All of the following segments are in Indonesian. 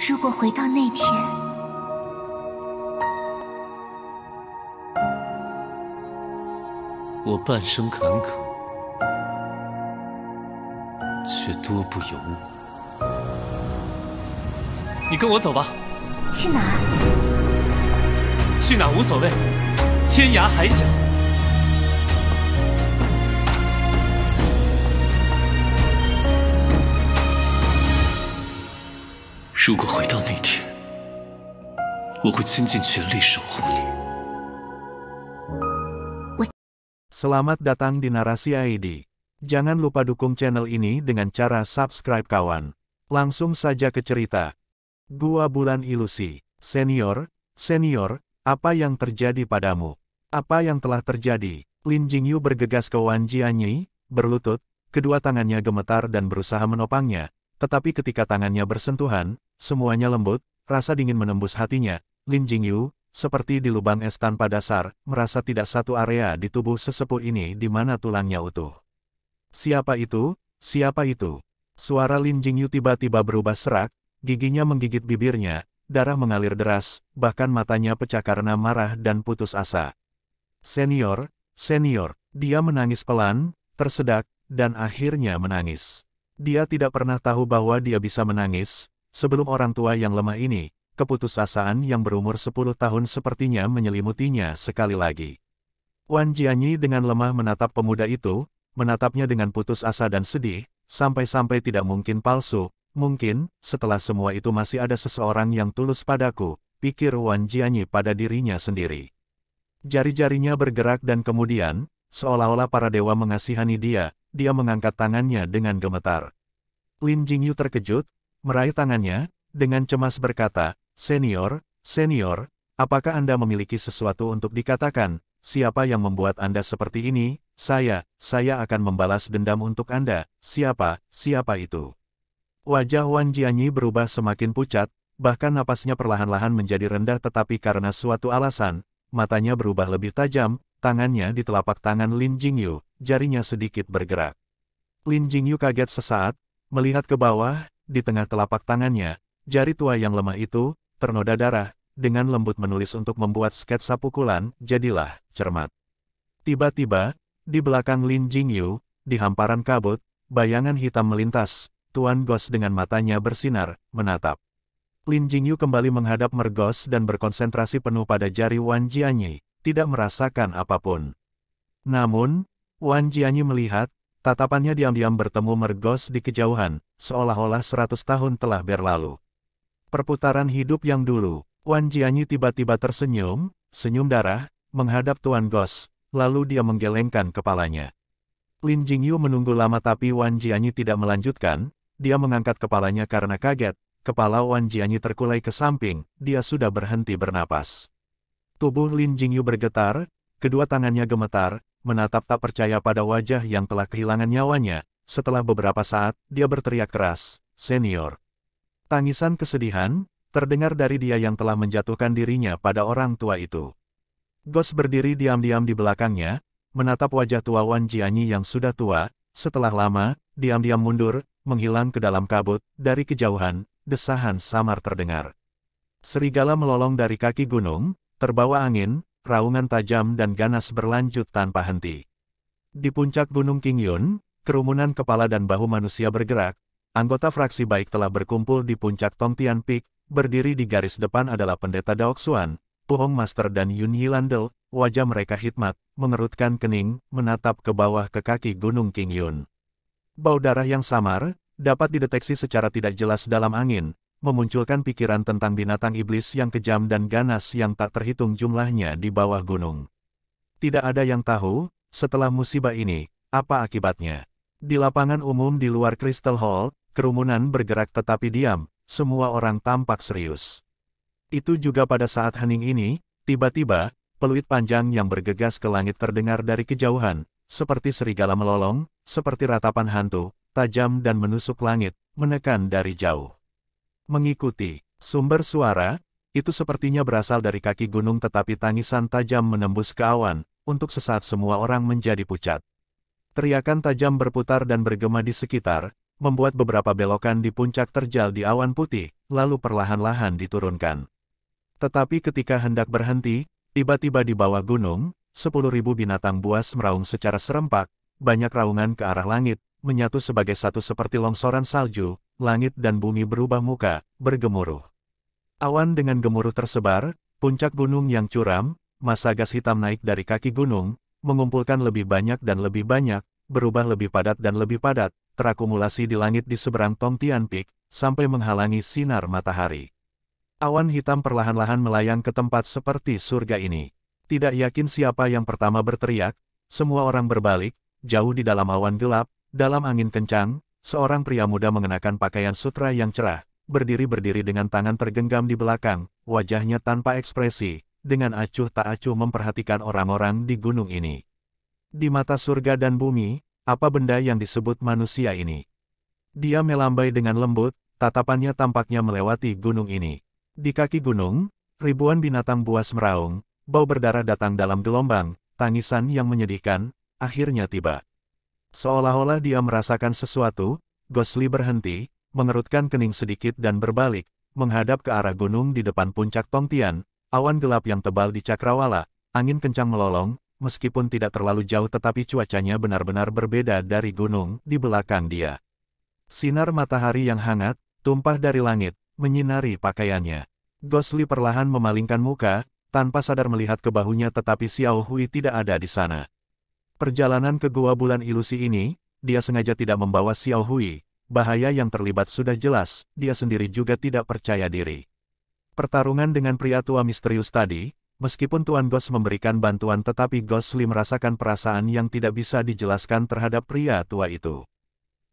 如果回到那天，我半生坎坷，却多不由我。你跟我走吧。去哪儿？去哪无所谓，天涯海角。如果回到那天，我会倾尽全力守护你。 Selamat datang di Narasi ID. Jangan lupa dukung channel ini dengan cara subscribe kawan. Langsung saja ke cerita. Gua Bulan Ilusi. Senior, apa yang terjadi padamu? Apa yang telah terjadi? Lin Jingyu bergegas ke Wan Jianyi, berlutut, kedua tangannya gemetar dan berusaha menopangnya. Tetapi ketika tangannya bersentuhan, semuanya lembut, rasa dingin menembus hatinya. Lin Jingyu, seperti di lubang es tanpa dasar, merasa tidak satu area di tubuh sesepuh ini di mana tulangnya utuh. Siapa itu? Siapa itu? Suara Lin Jingyu tiba-tiba berubah serak, giginya menggigit bibirnya, darah mengalir deras, bahkan matanya pecah karena marah dan putus asa. Senior, dia menangis pelan, tersedak, dan akhirnya menangis. Dia tidak pernah tahu bahwa dia bisa menangis, sebelum orang tua yang lemah ini, keputusasaan yang berumur 10 tahun sepertinya menyelimutinya sekali lagi. Wan Jianyi dengan lemah menatap pemuda itu, menatapnya dengan putus asa dan sedih, sampai-sampai tidak mungkin palsu, mungkin, setelah semua itu masih ada seseorang yang tulus padaku, pikir Wan Jianyi pada dirinya sendiri. Jari-jarinya bergerak dan kemudian, seolah-olah para dewa mengasihani dia mengangkat tangannya dengan gemetar. Lin Jingyu terkejut, meraih tangannya, dengan cemas berkata, Senior, apakah Anda memiliki sesuatu untuk dikatakan? Siapa yang membuat Anda seperti ini? Saya akan membalas dendam untuk Anda. Siapa itu? Wajah Wan Jianyi berubah semakin pucat, bahkan napasnya perlahan-lahan menjadi rendah tetapi karena suatu alasan, matanya berubah lebih tajam, tangannya di telapak tangan Lin Jingyu, jarinya sedikit bergerak. Lin Jingyu kaget sesaat, melihat ke bawah, di tengah telapak tangannya, jari tua yang lemah itu, ternoda darah, dengan lembut menulis untuk membuat sketsa pukulan, jadilah, cermat. Tiba-tiba, di belakang Lin Jingyu, di hamparan kabut, bayangan hitam melintas, Tuan Gos dengan matanya bersinar, menatap. Lin Jingyu kembali menghadap Mergos dan berkonsentrasi penuh pada jari Wan Jianyi, tidak merasakan apapun. Namun, Wan Jianyi melihat, tatapannya diam-diam bertemu Mergos di kejauhan, seolah-olah 100 tahun telah berlalu. Perputaran hidup yang dulu, Wan Jianyi tiba-tiba tersenyum, senyum darah, menghadap Tuan Gos, lalu dia menggelengkan kepalanya. Lin Jingyu menunggu lama tapi Wan Jianyi tidak melanjutkan, dia mengangkat kepalanya karena kaget, kepala Wan Jianyi terkulai ke samping, dia sudah berhenti bernapas. Tubuh Lin Jingyu bergetar, kedua tangannya gemetar, menatap tak percaya pada wajah yang telah kehilangan nyawanya. Setelah beberapa saat, dia berteriak keras, Senior. Tangisan kesedihan, terdengar dari dia yang telah menjatuhkan dirinya pada orang tua itu. Gos berdiri diam-diam di belakangnya, menatap wajah tua Wan Jianyi yang sudah tua, setelah lama, diam-diam mundur, menghilang ke dalam kabut, dari kejauhan, desahan samar terdengar. Serigala melolong dari kaki gunung, terbawa angin, raungan tajam dan ganas berlanjut tanpa henti. Di puncak Gunung Qingyun, kerumunan kepala dan bahu manusia bergerak. Anggota fraksi baik telah berkumpul di puncak Tongtian Peak, berdiri di garis depan adalah Pendeta Daoxuan, Puhong Master dan Yun Yilandel, wajah mereka hikmat, mengerutkan kening, menatap ke bawah ke kaki Gunung Qingyun. Bau darah yang samar, dapat dideteksi secara tidak jelas dalam angin, memunculkan pikiran tentang binatang iblis yang kejam dan ganas yang tak terhitung jumlahnya di bawah gunung. Tidak ada yang tahu, setelah musibah ini, apa akibatnya. Di lapangan umum di luar Crystal Hall, kerumunan bergerak tetapi diam, semua orang tampak serius. Itu juga pada saat hening ini, tiba-tiba, peluit panjang yang bergegas ke langit terdengar dari kejauhan, seperti serigala melolong, seperti ratapan hantu, tajam dan menusuk langit, menekan dari jauh. Mengikuti sumber suara, itu sepertinya berasal dari kaki gunung tetapi tangisan tajam menembus ke awan, untuk sesaat semua orang menjadi pucat. Teriakan tajam berputar dan bergema di sekitar, membuat beberapa belokan di puncak terjal di awan putih, lalu perlahan-lahan diturunkan. Tetapi ketika hendak berhenti, tiba-tiba di bawah gunung, 10.000 binatang buas meraung secara serempak, banyak raungan ke arah langit, menyatu sebagai satu seperti longsoran salju, langit dan bumi berubah muka, bergemuruh. Awan dengan gemuruh tersebar, puncak gunung yang curam, massa gas hitam naik dari kaki gunung, mengumpulkan lebih banyak dan lebih banyak, berubah lebih padat dan lebih padat, terakumulasi di langit di seberang Tongtian Peak, sampai menghalangi sinar matahari. Awan hitam perlahan-lahan melayang ke tempat seperti surga ini. Tidak yakin siapa yang pertama berteriak, semua orang berbalik, jauh di dalam awan gelap, dalam angin kencang, seorang pria muda mengenakan pakaian sutra yang cerah, berdiri dengan tangan tergenggam di belakang, wajahnya tanpa ekspresi, dengan acuh tak acuh memperhatikan orang-orang di gunung ini. Di mata surga dan bumi, apa benda yang disebut manusia ini? Dia melambai dengan lembut, tatapannya tampaknya melewati gunung ini. Di kaki gunung, ribuan binatang buas meraung, bau berdarah datang dalam gelombang, tangisan yang menyedihkan, akhirnya tiba. Seolah-olah dia merasakan sesuatu, Ghostly berhenti, mengerutkan kening sedikit dan berbalik, menghadap ke arah gunung di depan puncak Tongtian, awan gelap yang tebal di cakrawala, angin kencang melolong, meskipun tidak terlalu jauh tetapi cuacanya benar-benar berbeda dari gunung di belakang dia. Sinar matahari yang hangat, tumpah dari langit, menyinari pakaiannya. Ghostly perlahan memalingkan muka, tanpa sadar melihat ke bahunya tetapi Xiao Hui tidak ada di sana. Perjalanan ke Gua Bulan Ilusi ini, dia sengaja tidak membawa Xiao Hui. Bahaya yang terlibat sudah jelas, dia sendiri juga tidak percaya diri. Pertarungan dengan pria tua misterius tadi, meskipun Tuan Ghost memberikan bantuan tetapi Ghostly merasakan perasaan yang tidak bisa dijelaskan terhadap pria tua itu.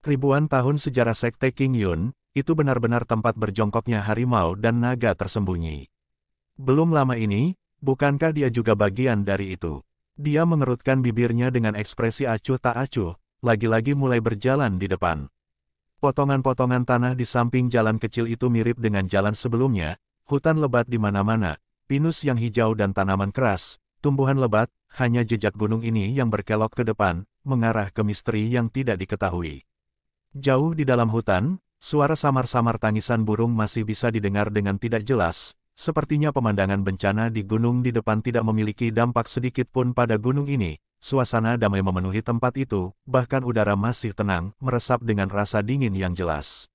Ribuan tahun sejarah sekte King Yun, itu benar-benar tempat berjongkoknya harimau dan naga tersembunyi. Belum lama ini, bukankah dia juga bagian dari itu? Dia mengerutkan bibirnya dengan ekspresi acuh tak acuh, lagi-lagi mulai berjalan di depan. Potongan-potongan tanah di samping jalan kecil itu mirip dengan jalan sebelumnya, hutan lebat di mana-mana, pinus yang hijau dan tanaman keras, tumbuhan lebat, hanya jejak gunung ini yang berkelok ke depan, mengarah ke misteri yang tidak diketahui. Jauh di dalam hutan, suara samar-samar tangisan burung masih bisa didengar dengan tidak jelas, sepertinya pemandangan bencana di gunung di depan tidak memiliki dampak sedikit pun pada gunung ini. Suasana damai memenuhi tempat itu, bahkan udara masih tenang, meresap dengan rasa dingin yang jelas.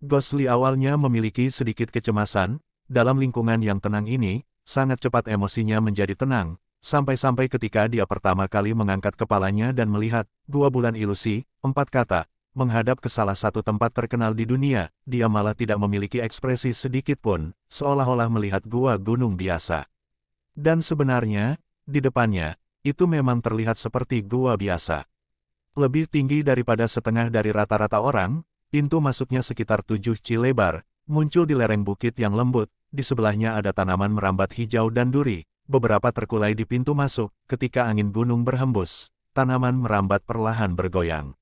Ghostly awalnya memiliki sedikit kecemasan, dalam lingkungan yang tenang ini, sangat cepat emosinya menjadi tenang, sampai-sampai ketika dia pertama kali mengangkat kepalanya dan melihat Gua Bulan Ilusi, 4 kata, menghadap ke salah satu tempat terkenal di dunia, dia malah tidak memiliki ekspresi sedikit pun, seolah-olah melihat gua gunung biasa. Dan sebenarnya, di depannya, itu memang terlihat seperti gua biasa. Lebih tinggi daripada setengah dari rata-rata orang, pintu masuknya sekitar 7 ci lebar, muncul di lereng bukit yang lembut, di sebelahnya ada tanaman merambat hijau dan duri, beberapa terkulai di pintu masuk, ketika angin gunung berhembus, tanaman merambat perlahan bergoyang.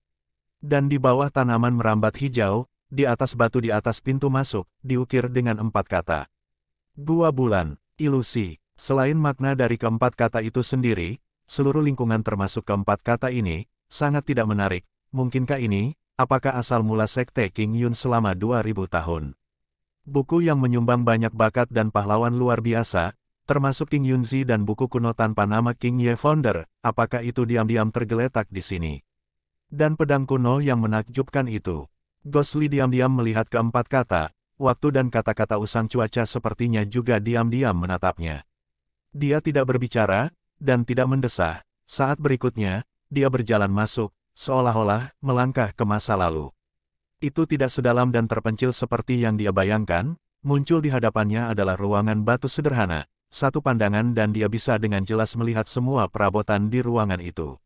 Dan di bawah tanaman merambat hijau, di atas batu di atas pintu masuk, diukir dengan 4 kata. Gua Bulan, Ilusi. Selain makna dari keempat kata itu sendiri, seluruh lingkungan termasuk keempat kata ini, sangat tidak menarik. Mungkinkah ini, apakah asal mula sekte King Yun selama 2000 tahun? Buku yang menyumbang banyak bakat dan pahlawan luar biasa, termasuk King Yunzi dan buku kuno tanpa nama King Ye Founder, apakah itu diam-diam tergeletak di sini? Dan pedang kuno yang menakjubkan itu. Ghostly diam-diam melihat keempat kata, waktu dan kata-kata usang cuaca sepertinya juga diam-diam menatapnya. Dia tidak berbicara, dan tidak mendesah. Saat berikutnya, dia berjalan masuk, seolah-olah melangkah ke masa lalu. Itu tidak sedalam dan terpencil seperti yang dia bayangkan, muncul di hadapannya adalah ruangan batu sederhana, satu pandangan dan dia bisa dengan jelas melihat semua perabotan di ruangan itu.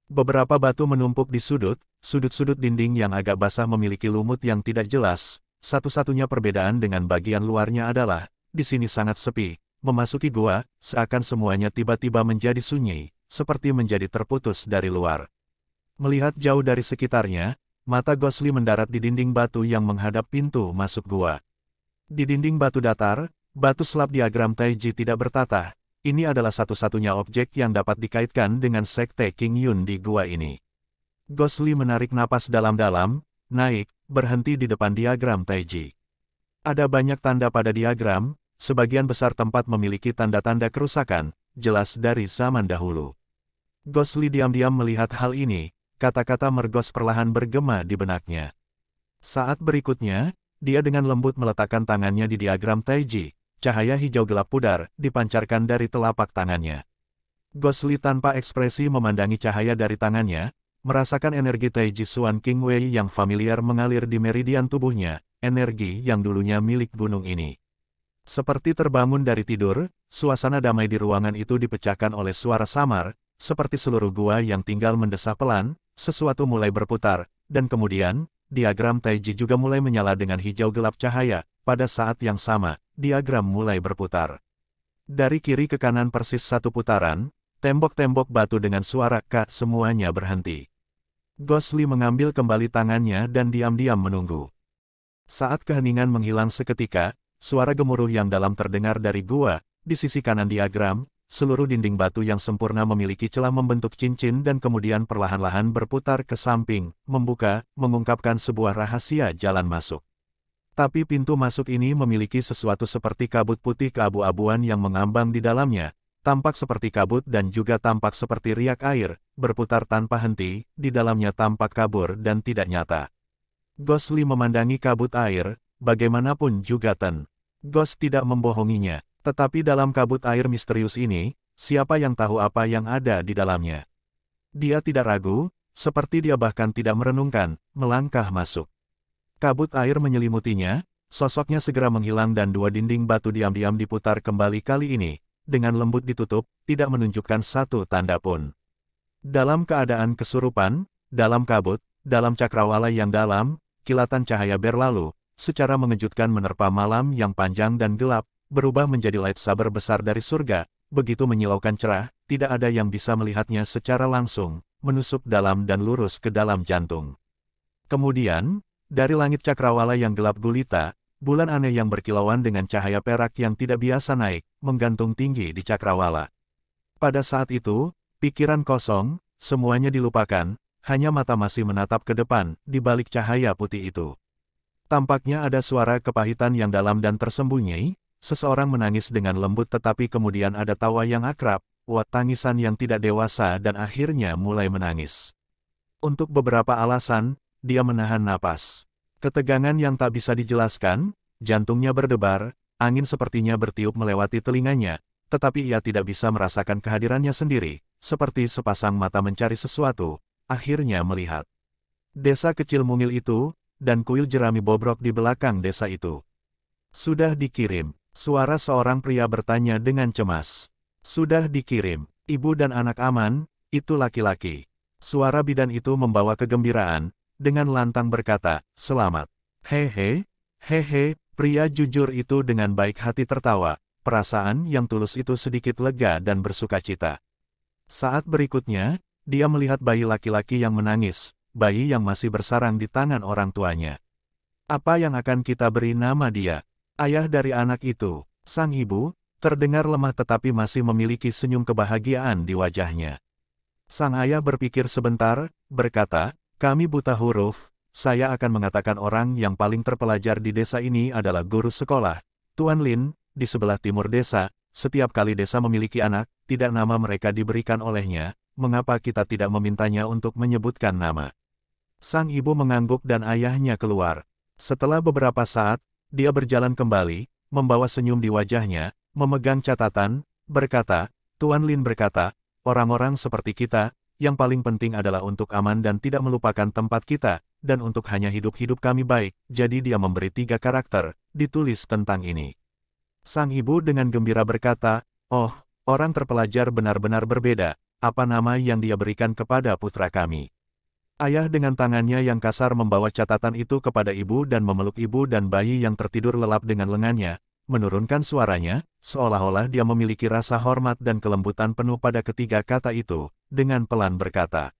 Beberapa batu menumpuk di sudut-sudut dinding yang agak basah memiliki lumut yang tidak jelas, satu-satunya perbedaan dengan bagian luarnya adalah, di sini sangat sepi. Memasuki gua, seakan semuanya tiba-tiba menjadi sunyi, seperti menjadi terputus dari luar. Melihat jauh dari sekitarnya, mata Ghostly mendarat di dinding batu yang menghadap pintu masuk gua. Di dinding batu datar, batu slab diagram Taiji tidak bertatah. Ini adalah satu-satunya objek yang dapat dikaitkan dengan sekte King Yun di gua ini. Ghostly menarik napas dalam-dalam, naik, berhenti di depan diagram Taiji. Ada banyak tanda pada diagram, sebagian besar tempat memiliki tanda-tanda kerusakan, jelas dari zaman dahulu. Gosli diam-diam melihat hal ini, kata-kata mergos perlahan bergema di benaknya. Saat berikutnya, dia dengan lembut meletakkan tangannya di diagram Taiji, cahaya hijau gelap pudar, dipancarkan dari telapak tangannya. Gosli tanpa ekspresi memandangi cahaya dari tangannya, merasakan energi Taiji Xuan King Wei yang familiar mengalir di meridian tubuhnya, energi yang dulunya milik gunung ini. Seperti terbangun dari tidur, suasana damai di ruangan itu dipecahkan oleh suara samar, seperti seluruh gua yang tinggal mendesah pelan, sesuatu mulai berputar, dan kemudian, diagram Taiji juga mulai menyala dengan hijau gelap cahaya, pada saat yang sama, diagram mulai berputar. Dari kiri ke kanan persis satu putaran, tembok-tembok batu dengan suara "K" semuanya berhenti. Gosli mengambil kembali tangannya dan diam-diam menunggu. Saat keheningan menghilang seketika, suara gemuruh yang dalam terdengar dari gua, di sisi kanan diagram, seluruh dinding batu yang sempurna memiliki celah membentuk cincin dan kemudian perlahan-lahan berputar ke samping, membuka, mengungkapkan sebuah rahasia jalan masuk. Tapi pintu masuk ini memiliki sesuatu seperti kabut putih keabu-abuan yang mengambang di dalamnya, tampak seperti kabut dan juga tampak seperti riak air, berputar tanpa henti, di dalamnya tampak kabur dan tidak nyata. Gosli memandangi kabut air, bagaimanapun juga Gos tidak membohonginya, tetapi dalam kabut air misterius ini, siapa yang tahu apa yang ada di dalamnya? Dia tidak ragu, seperti dia bahkan tidak merenungkan, melangkah masuk. Kabut air menyelimutinya, sosoknya segera menghilang dan dua dinding batu diam-diam diputar kembali kali ini, dengan lembut ditutup, tidak menunjukkan satu tanda pun. Dalam keadaan kesurupan, dalam kabut, dalam cakrawala yang dalam, kilatan cahaya berlalu, secara mengejutkan menerpa malam yang panjang dan gelap, berubah menjadi lightsaber besar dari surga, begitu menyilaukan cerah, tidak ada yang bisa melihatnya secara langsung, menusuk dalam dan lurus ke dalam jantung. Kemudian, dari langit cakrawala yang gelap gulita, bulan aneh yang berkilauan dengan cahaya perak yang tidak biasa naik, menggantung tinggi di cakrawala. Pada saat itu, pikiran kosong, semuanya dilupakan, hanya mata masih menatap ke depan, di balik cahaya putih itu. Tampaknya ada suara kepahitan yang dalam dan tersembunyi, seseorang menangis dengan lembut tetapi kemudian ada tawa yang akrab, tangisan yang tidak dewasa dan akhirnya mulai menangis. Untuk beberapa alasan, dia menahan napas. Ketegangan yang tak bisa dijelaskan, jantungnya berdebar, angin sepertinya bertiup melewati telinganya, tetapi ia tidak bisa merasakan kehadirannya sendiri, seperti sepasang mata mencari sesuatu, akhirnya melihat. Desa kecil mungil itu, dan kuil jerami bobrok di belakang desa itu. Sudah dikirim, suara seorang pria bertanya dengan cemas. Sudah dikirim, ibu dan anak aman, itu laki-laki. Suara bidan itu membawa kegembiraan, dengan lantang berkata, "Selamat." Hehe, hehe, pria jujur itu dengan baik hati tertawa, perasaan yang tulus itu sedikit lega dan bersukacita. Saat berikutnya, dia melihat bayi laki-laki yang menangis, bayi yang masih bersarang di tangan orang tuanya. Apa yang akan kita beri nama dia? Ayah dari anak itu, sang ibu, terdengar lemah tetapi masih memiliki senyum kebahagiaan di wajahnya. Sang ayah berpikir sebentar, berkata, "Kami buta huruf, saya akan mengatakan orang yang paling terpelajar di desa ini adalah guru sekolah, Tuan Lin, di sebelah timur desa, setiap kali desa memiliki anak, tidak nama mereka diberikan olehnya, mengapa kita tidak memintanya untuk menyebutkan nama?" Sang ibu mengangguk dan ayahnya keluar. Setelah beberapa saat, dia berjalan kembali, membawa senyum di wajahnya, memegang catatan, berkata, "Tuan Lin berkata, orang-orang seperti kita, yang paling penting adalah untuk aman dan tidak melupakan tempat kita, dan untuk hanya hidup-hidup kami baik." Jadi dia memberi 3 karakter, ditulis tentang ini. Sang ibu dengan gembira berkata, "Oh, orang terpelajar benar-benar berbeda, apa nama yang dia berikan kepada putra kami?" Ayah dengan tangannya yang kasar membawa catatan itu kepada ibu dan memeluk ibu dan bayi yang tertidur lelap dengan lengannya, menurunkan suaranya, seolah-olah dia memiliki rasa hormat dan kelembutan penuh pada ketiga kata itu, dengan pelan berkata,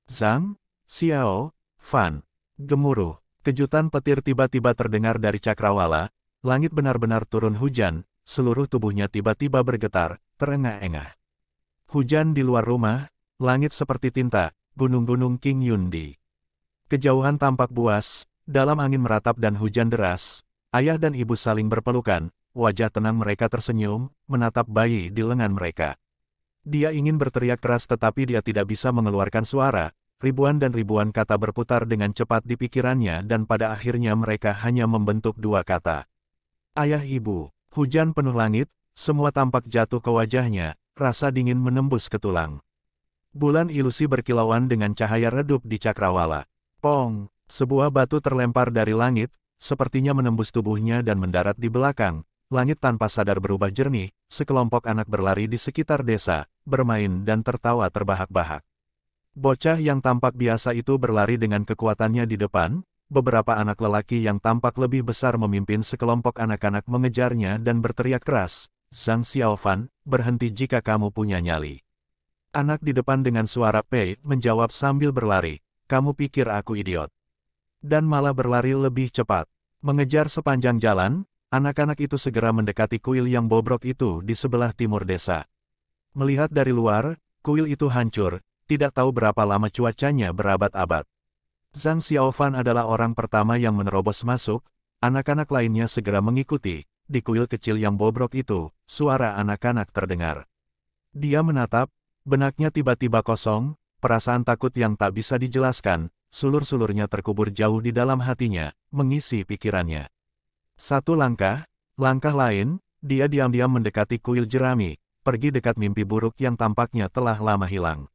"Zhang, Xiao, Fan." Gemuruh, kejutan petir tiba-tiba terdengar dari cakrawala, langit benar-benar turun hujan, seluruh tubuhnya tiba-tiba bergetar, terengah-engah. Hujan di luar rumah, langit seperti tinta, gunung-gunung King Yundi. Kejauhan tampak buas, dalam angin meratap dan hujan deras, ayah dan ibu saling berpelukan, wajah tenang mereka tersenyum, menatap bayi di lengan mereka. Dia ingin berteriak keras tetapi dia tidak bisa mengeluarkan suara, ribuan dan ribuan kata berputar dengan cepat di pikirannya dan pada akhirnya mereka hanya membentuk dua kata. Ayah ibu, hujan penuh langit, semua tampak jatuh ke wajahnya, rasa dingin menembus ke tulang. Bulan ilusi berkilauan dengan cahaya redup di cakrawala. Pong, sebuah batu terlempar dari langit, sepertinya menembus tubuhnya dan mendarat di belakang. Langit tanpa sadar berubah jernih, sekelompok anak berlari di sekitar desa, bermain dan tertawa terbahak-bahak. Bocah yang tampak biasa itu berlari dengan kekuatannya di depan, beberapa anak lelaki yang tampak lebih besar memimpin sekelompok anak-anak mengejarnya dan berteriak keras, "Zhang Xiaofan, berhenti jika kamu punya nyali." Anak di depan dengan suara Pei menjawab sambil berlari, "Kamu pikir aku idiot?" Dan malah berlari lebih cepat. Mengejar sepanjang jalan, anak-anak itu segera mendekati kuil yang bobrok itu di sebelah timur desa. Melihat dari luar, kuil itu hancur, tidak tahu berapa lama cuacanya berabad-abad. Zhang Xiaofan adalah orang pertama yang menerobos masuk, anak-anak lainnya segera mengikuti. Di kuil kecil yang bobrok itu, suara anak-anak terdengar. Dia menatap, benaknya tiba-tiba kosong, perasaan takut yang tak bisa dijelaskan, sulur-sulurnya terkubur jauh di dalam hatinya, mengisi pikirannya. Satu langkah lain, dia diam-diam mendekati kuil jerami, pergi dekat mimpi buruk yang tampaknya telah lama hilang.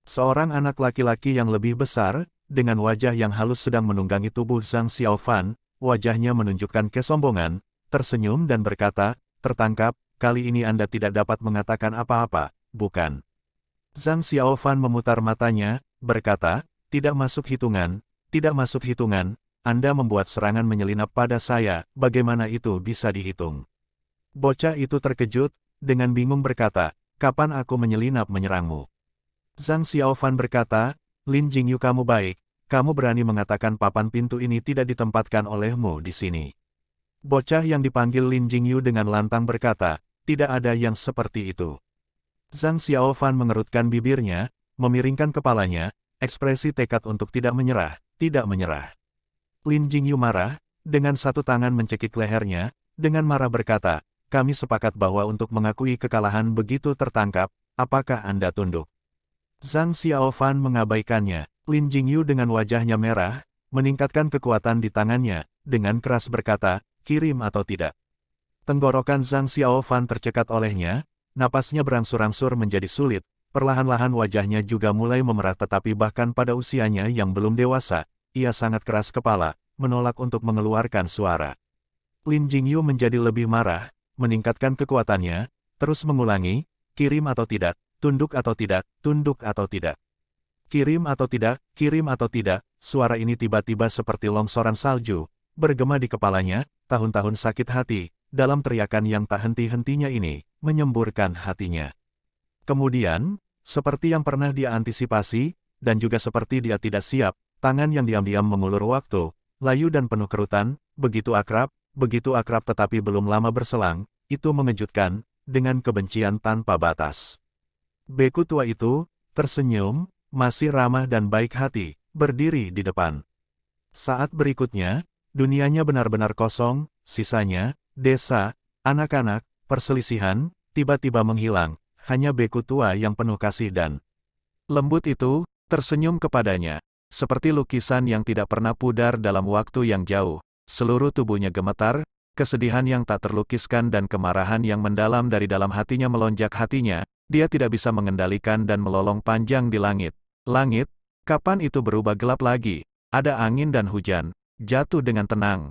Seorang anak laki-laki yang lebih besar, dengan wajah yang halus sedang menunggangi tubuh Zhang Xiaofan, wajahnya menunjukkan kesombongan, tersenyum dan berkata, "Tertangkap, kali ini Anda tidak dapat mengatakan apa-apa, bukan?" Zhang Xiaofan memutar matanya, berkata, "Tidak masuk hitungan, tidak masuk hitungan. Anda membuat serangan menyelinap pada saya, bagaimana itu bisa dihitung?" Bocah itu terkejut, dengan bingung berkata, "Kapan aku menyelinap menyerangmu?" Zhang Xiaofan berkata, "Lin Jingyu kamu baik, kamu berani mengatakan papan pintu ini tidak ditempatkan olehmu di sini." Bocah yang dipanggil Lin Jingyu dengan lantang berkata, "Tidak ada yang seperti itu." Zhang Xiaofan mengerutkan bibirnya, memiringkan kepalanya, ekspresi tekad untuk tidak menyerah, tidak menyerah. Lin Jingyu marah, dengan satu tangan mencekik lehernya, dengan marah berkata, "Kami sepakat bahwa untuk mengakui kekalahan begitu tertangkap, apakah Anda tunduk?" Zhang Xiaofan mengabaikannya. Lin Jingyu dengan wajahnya merah, meningkatkan kekuatan di tangannya, dengan keras berkata, "Kirim atau tidak." Tenggorokan Zhang Xiaofan tercekat olehnya, napasnya berangsur-angsur menjadi sulit, perlahan-lahan wajahnya juga mulai memerah tetapi bahkan pada usianya yang belum dewasa, ia sangat keras kepala, menolak untuk mengeluarkan suara. Lin Jingyu menjadi lebih marah, meningkatkan kekuatannya, terus mengulangi, "Kirim atau tidak, tunduk atau tidak, tunduk atau tidak. Kirim atau tidak, kirim atau tidak." Suara ini tiba-tiba seperti longsoran salju, bergema di kepalanya, tahun-tahun sakit hati, dalam teriakan yang tak henti-hentinya ini, menyemburkan hatinya. Kemudian, seperti yang pernah dia antisipasi, dan juga seperti dia tidak siap, tangan yang diam-diam mengulur waktu, layu dan penuh kerutan, begitu akrab tetapi belum lama berselang, itu mengejutkan, dengan kebencian tanpa batas. Beku tua itu, tersenyum, masih ramah dan baik hati, berdiri di depan. Saat berikutnya, dunianya benar-benar kosong, sisanya, desa, anak-anak, perselisihan, tiba-tiba menghilang, hanya beku tua yang penuh kasih dan lembut itu, tersenyum kepadanya. Seperti lukisan yang tidak pernah pudar dalam waktu yang jauh, seluruh tubuhnya gemetar, kesedihan yang tak terlukiskan dan kemarahan yang mendalam dari dalam hatinya melonjak hatinya, dia tidak bisa mengendalikan dan melolong panjang di langit. Langit, kapan itu berubah gelap lagi, ada angin dan hujan, jatuh dengan tenang,